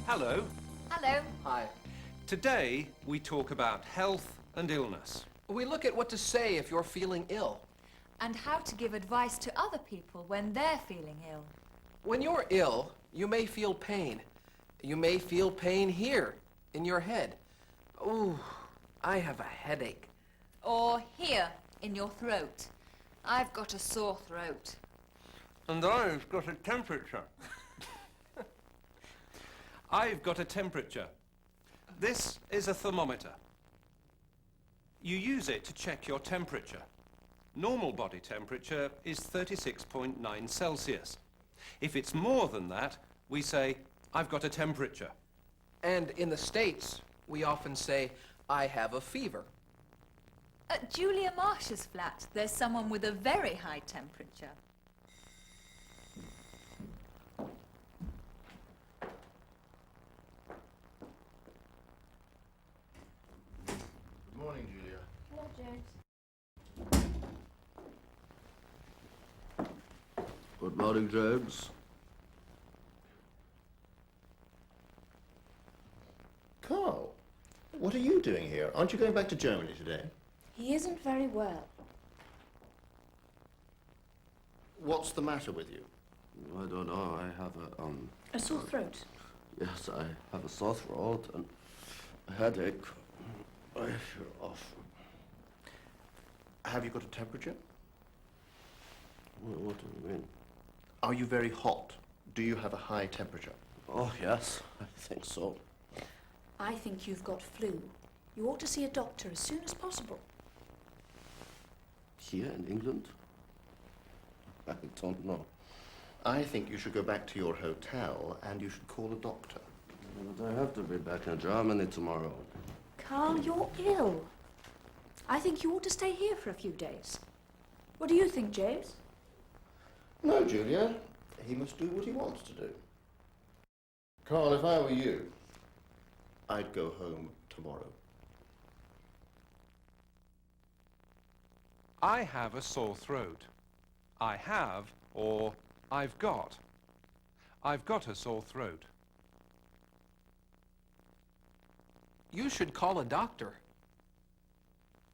Hello. Hello. Hi. Today we talk about health and illness. We look at what to say if you're feeling ill. And how to give advice to other people when they're feeling ill. When you're ill, you may feel pain. You may feel pain here, in your head. Ooh, I have a headache. Or here, in your throat. I've got a sore throat. And I've got a temperature. I've got a temperature. This is a thermometer. You use it to check your temperature. Normal body temperature is 36.9 Celsius. If it's more than that, we say, I've got a temperature. And in the States, we often say, I have a fever. At Julia Marsh's flat, there's someone with a very high temperature. Good morning, Julia. Hello, James. Good morning, James. Carl, what are you doing here? Aren't you going back to Germany today? He isn't very well. What's the matter with you? I don't know. I have A sore throat. yes, I have a sore throat and a headache. I feel off. Have you got a temperature? What do you mean? Are you very hot? Do you have a high temperature? Oh, yes, I think so. I think you've got flu. You ought to see a doctor as soon as possible. Here in England? I don't know. I think you should go back to your hotel and you should call a doctor. But I have to be back in Germany tomorrow. Carl, you're ill. I think you ought to stay here for a few days. What do you think, James? No, Julia. He must do what he wants to do. Carl, if I were you, I'd go home tomorrow. I have a sore throat. I have, or I've got. I've got a sore throat. You should call a doctor.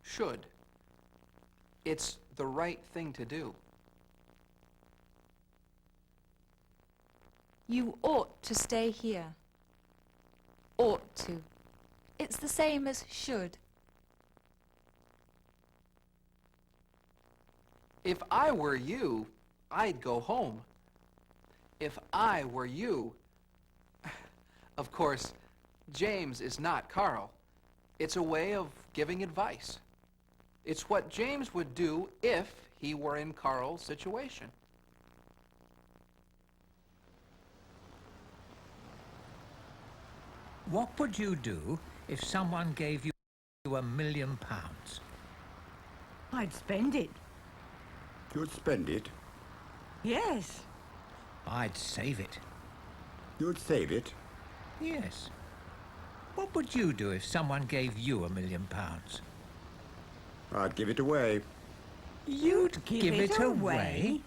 Should. It's the right thing to do. You ought to stay here. Ought to. It's the same as should. If I were you, I'd go home. If I were you. Of course, James is not Carl. It's a way of giving advice. It's what James would do if he were in Carl's situation. What would you do if someone gave you £1 million? I'd spend it. You'd spend it? Yes. I'd save it. You'd save it? Yes. What would you do if someone gave you £1 million? I'd give it away. You'd give it away?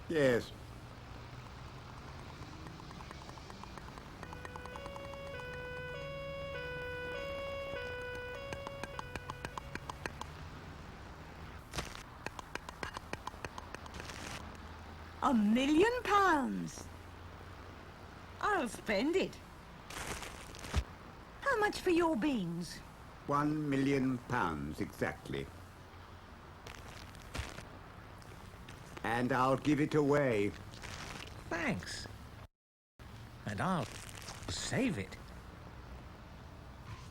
Yes. £1 million? I'll spend it. How much for your beans? £1 million exactly. And I'll give it away. Thanks. And I'll save it.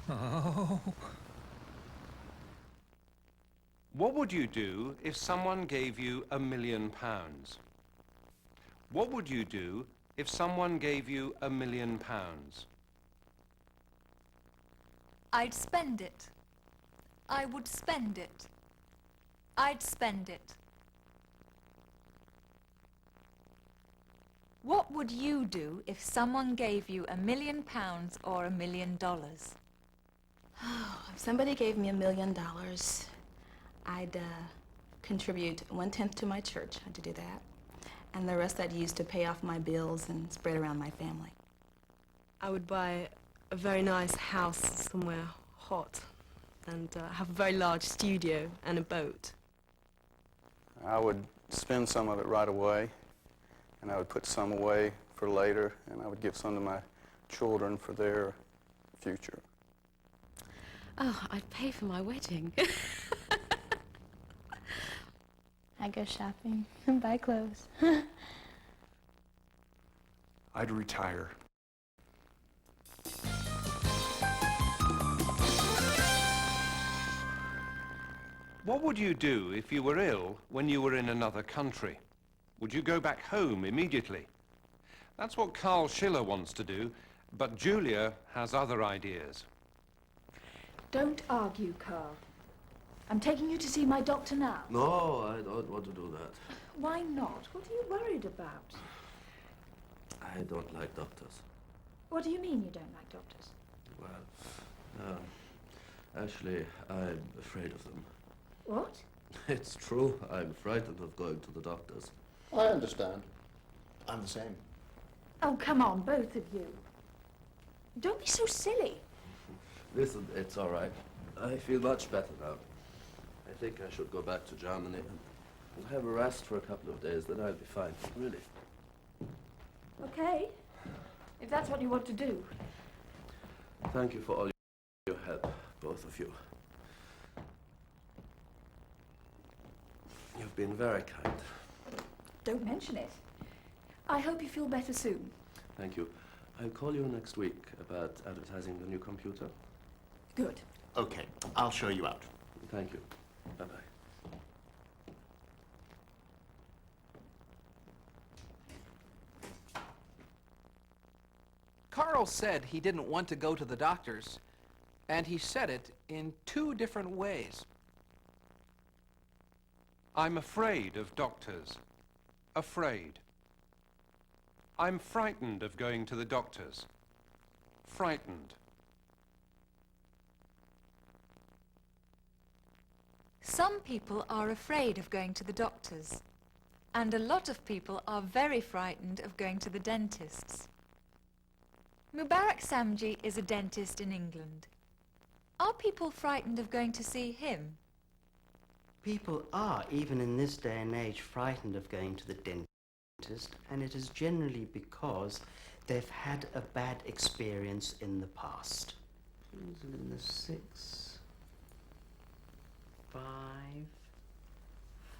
Oh. What would you do if someone gave you £1 million? What would you do if someone gave you £1 million? I'd spend it. I would spend it. I'd spend it. What would you do if someone gave you £1 million or $1 million? If somebody gave me $1 million, I'd contribute 1/10 to my church. I'd do that. And the rest I'd use to pay off my bills and spread around my family. I would buy a very nice house somewhere hot and have a very large studio and a boat. I would spend some of it right away, and I would put some away for later, and I would give some to my children for their future. Oh, I'd pay for my wedding. I go shopping and buy clothes. I'd retire. What would you do if you were ill when you were in another country? Would you go back home immediately? That's what Carl Schiller wants to do, but Julia has other ideas. Don't argue, Carl. I'm taking you to see my doctor now. No, I don't want to do that. Why not? What are you worried about? I don't like doctors. What do you mean you don't like doctors? Well, actually, I'm afraid of them. What? It's true. I'm frightened of going to the doctors. I understand. I'm the same. Oh, come on, both of you. Don't be so silly. Listen, it's all right. I feel much better now. I think I should go back to Germany and have a rest for a couple of days, then I'll be fine, really. Okay, if that's what you want to do. Thank you for all your help, both of you. You've been very kind. Don't mention it. I hope you feel better soon. Thank you. I'll call you next week about advertising the new computer. Good. Okay, I'll show you out. Thank you. Bye-bye. Carl said he didn't want to go to the doctors, and he said it in 2 different ways. I'm afraid of doctors. Afraid. I'm frightened of going to the doctors. Frightened. Some people are afraid of going to the doctors, and a lot of people are very frightened of going to the dentists. Mubarak Samji is a dentist in England. Are people frightened of going to see him? People are, even in this day and age, frightened of going to the dentist, and it is generally because they've had a bad experience in the past. In the 6, 5,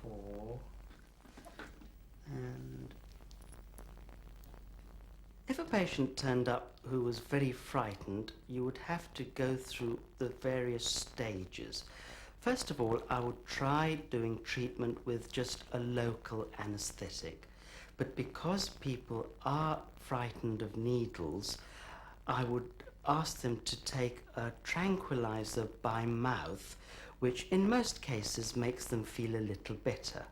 4, and if a patient turned up who was very frightened, you would have to go through the various stages. First of all, I would try doing treatment with just a local anesthetic. But because people are frightened of needles, I would ask them to take a tranquilizer by mouth, which in most cases makes them feel a little better.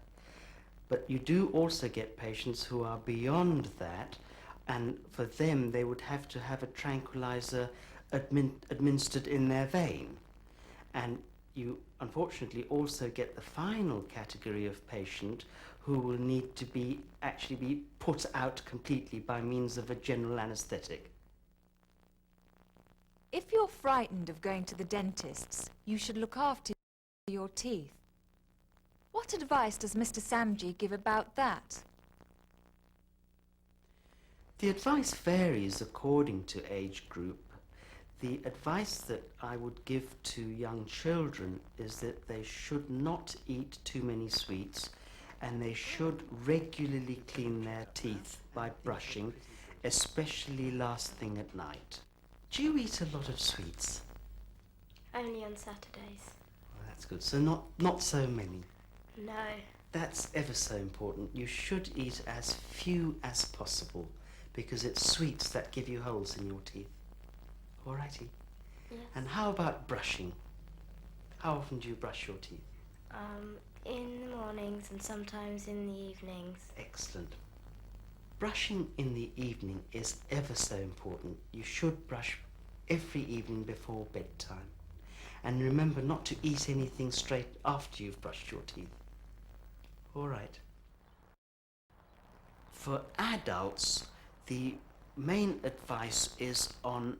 But you do also get patients who are beyond that, and for them they would have to have a tranquilizer administered in their vein. And you unfortunately also get the final category of patient who will need to actually be put out completely by means of a general anesthetic. If you're frightened of going to the dentist's, you should look after your teeth. What advice does Mr. Samji give about that? The advice varies according to age group. The advice that I would give to young children is that they should not eat too many sweets, and they should regularly clean their teeth by brushing, especially last thing at night. Do you eat a lot of sweets? Only on Saturdays. Well, that's good. So not so many. No. That's ever so important. You should eat as few as possible, because it's sweets that give you holes in your teeth. Alrighty. Yes. And how about brushing? How often do you brush your teeth? In the mornings and sometimes in the evenings. Excellent. Brushing in the evening is ever so important. You should brush every evening before bedtime. And remember not to eat anything straight after you've brushed your teeth. All right. For adults, the main advice is on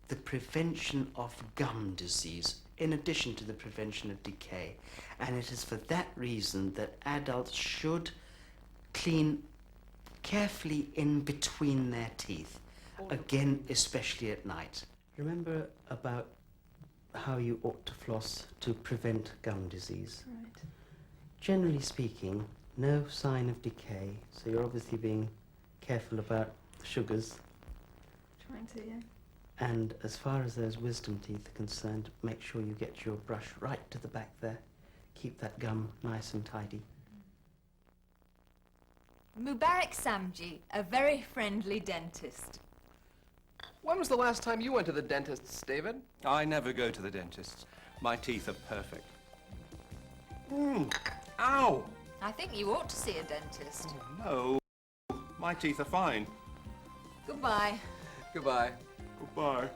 the prevention of gum disease, in addition to the prevention of decay. And it is for that reason that adults should clean carefully in between their teeth, again, especially at night. Remember about how you ought to floss to prevent gum disease. Right. Generally speaking, no sign of decay, so you're obviously being careful about sugars. Trying to, yeah. And as far as those wisdom teeth are concerned, make sure you get your brush right to the back there. Keep that gum nice and tidy. Mubarak Samji, a very friendly dentist. When was the last time you went to the dentist's, David? I never go to the dentist. My teeth are perfect. Ow! I think you ought to see a dentist. No, my teeth are fine. Goodbye. Goodbye. Goodbye.